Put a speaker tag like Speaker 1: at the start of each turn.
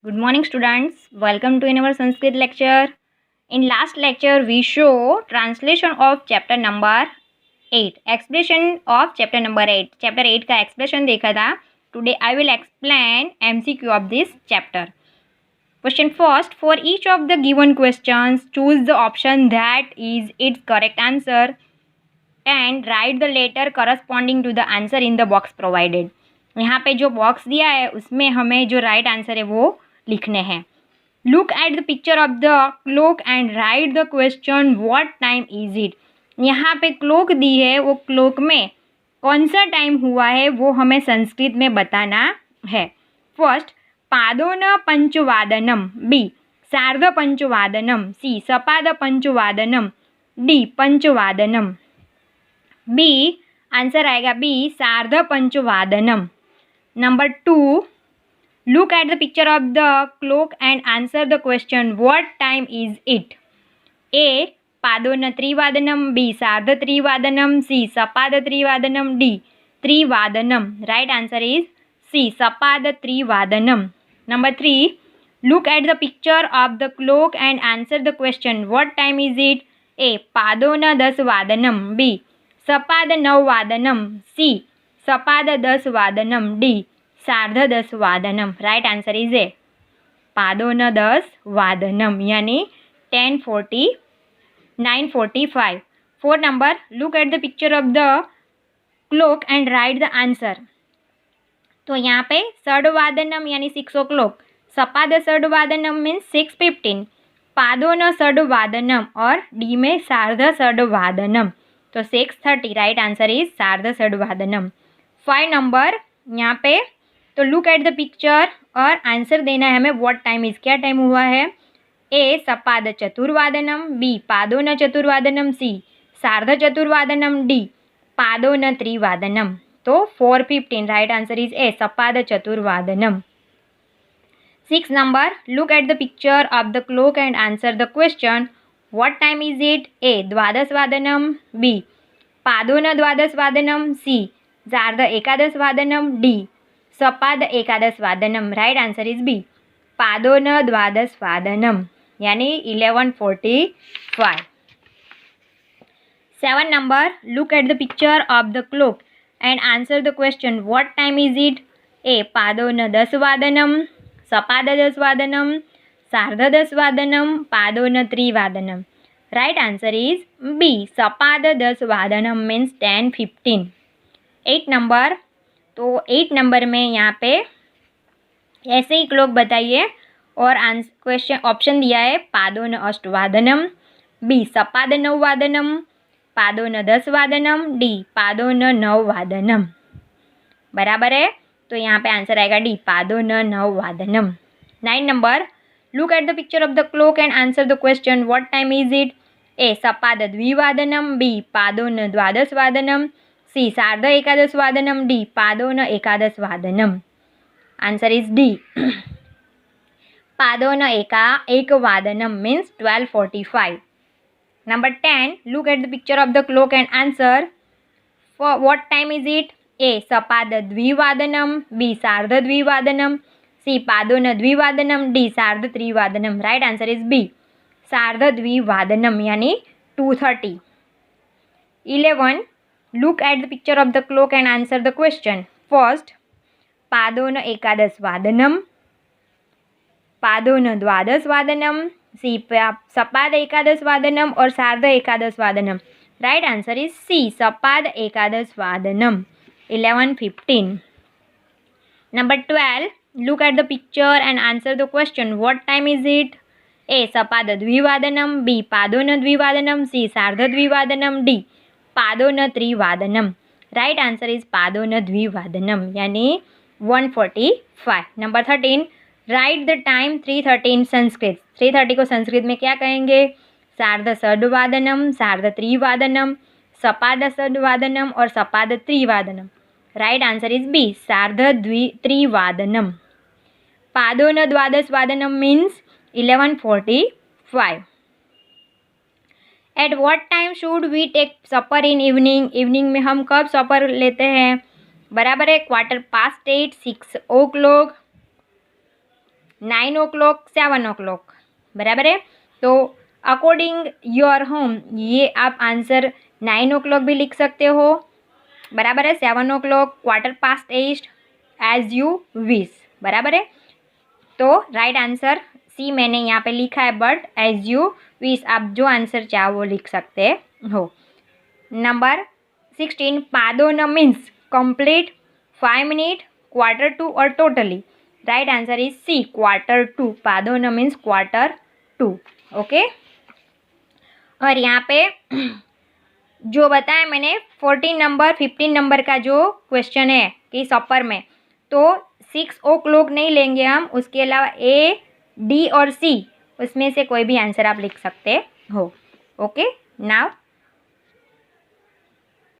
Speaker 1: Good morning, students. Welcome to our Sanskrit lecture. In last lecture, we show translation of chapter number 8. Expression of chapter number 8. Chapter 8 का expression देखा था. Today I will explain MCQ of this chapter. Question first. For each of the given questions, choose the option that is its correct answer and write the letter corresponding to the answer in the box provided. यहाँ पे जो box दिया है उसमें हमें जो right answer है वो लिखने हैं. Look at the picture of the clock and write the question what time is it. यहाँ पे क्लोक दी है, वो क्लोक में कौन सा टाइम हुआ है वो हमें संस्कृत में बताना है. फर्स्ट, पादोन पंचवादनम. बी, सार्ध पंचवादनम. सी, सपाद पंचवादनम. डी, पंचवादनम. बी आंसर आएगा बी, सार्ध पंचवादनम. Number 2, look at the picture of the clock and answer the question what time is it. A, पादोन त्रिवादनम. बी, सार्ध त्रिवादनम. सी, सपाद त्रिवादनम. डी, त्रिवादनम. राइट आंसर इज सी, सपाद त्रिवादनम. Number 3, look at the picture of the clock and answer the question what time is it. A, पादोन 10 वादनम. बी, सपाद 9 वादनम. सी, सपाद 10 वादनम. डी, सार्ध 10 वादनम. राइट आंसर इज ए, पादोन 10 वादनम यानी 10:40 9:45. 4 number, look at the picture of the clock and write the answer. तो यहाँ पे षड्वादनम यानी 6 o'clock. सपाद षड्वादनम मीन्स 6:15. पादोन षड्वादनम और डी में सार्ध षड्वादनम तो 6:30. राइट आंसर इज सार्ध षड्वादनम. 5 नंबर, यहाँ पे तो लुक एट द पिक्चर और आंसर देना है हमें व्हाट टाइम इज, क्या टाइम हुआ है. ए, सपाद चतुर्वादनम. बी, पादोन चतुर्वादनम. सी, सार्ध चतुर्वादनम. डी, पादोन त्रिवादनम तो 4:15. राइट आंसर इज ए, सपाद चतुर्वादनम. 6 number, look at the picture of the clock and answer the question what time is it. A, द्वादशवादनम. बी, पादोन द्वादशवादनम. सी, सार्ध एकादशवादनम. डी, सपाद एकादशवादनम. राइट आंसर इज बी, पादोन द्वादशवादनम यानी 11:45. 7 number, look at the picture of the clock and answer the question what time is it. A, पादोन 10 वादनम. सपाद 10 वादनम. सार्ध 10 वादनम. पादोन त्रिवादनम. राइट आंसर इज बी, सपाद 10 वादनम मीन्स 10:15. 8 नंबर, तो 8 नंबर में यहाँ पे ऐसे ही क्लॉक बताइए और आंसर क्वेश्चन ऑप्शन दिया है पादोन अष्टवादनम. बी, सपाद 9 वादनम. पादोन 10 वादनम. डी, पादोन 9 वादनम. बराबर है, तो यहाँ पे आंसर आएगा डी, पादोन 9 वादनम. 9 number, look at the picture of the clock and answer the question what time is it. A, सपाद द्विवादनम. बी, पादोन द्वादशवादनम. सी, सार्ध एकादशवादनम. डी, पादोन एकादशवादनम. आंसर इज डी, पादोन एक वादनम means 12:45. Number 10, look at the picture of the clock and answer for what time is it. A, सपाद द्विवादनम. बी, सार्ध द्विवादनम. सी, पादोन द्विवादनम. डी, सार्ध त्रिवादनम. राइट आंसर इज बी, सार्ध द्विवादनम यानी 2:30. 11, look at the picture of the clock and answer the question. First, पादोन एकादशवादनम. पादोन द्वादशवादनम. सी, सपाद एकादशवादनम और सार्ध एकादशवादनम. राइट आंसर इज सी, सपाद एकादशवादनम 11:15. Number 12, look at the picture and answer the question what time is it. A, सपाद द्विवादनम. बी, पादोन द्विवादनम. सी, सार्ध द्विवादनम. डी, पादोन त्रिवादनम. राइट आंसर इज पादोन द्विवादनम यानी 1:45. Number 13, write the time 3:30 in Sanskrit. 3:30 को संस्कृत में क्या कहेंगे. सार्ध षड्वादनम, सार्ध त्रिवादनम, सपाद षड्वादनम और सपाद त्रिवादनम. राइट आंसर इज बी, सार्ध त्रिवादनम. पादोन द्वादशवादनम means 11:45. At what time should we take supper in evening. Evening में हम कब सपर लेते हैं. बराबर है, 7:15, 6 o'clock, 9 o'clock 7 o'clock, बराबर है। तो अकॉर्डिंग योर होम ये आप आंसर 9 o'clock भी लिख सकते हो, बराबर है। 7 o'clock, 8:15 एज यू विश, बराबर है। तो राइट आंसर सी मैंने यहाँ पे लिखा है, बट एज यू विश आप जो आंसर चाहो वो लिख सकते हो। नंबर 16, पादोन मीन्स कंप्लीट, 5 मिनट, Q2 और totally. Right answer is C, Q2। पादोन मीन्स Q2, ओके। और यहाँ पे जो बताया मैंने 14 नंबर 15 नंबर का जो क्वेश्चन है कि सपर में, तो 6 o'clock नहीं लेंगे हम, उसके अलावा ए, डी और सी उसमें से कोई भी आंसर आप लिख सकते हो, ओके। नाउ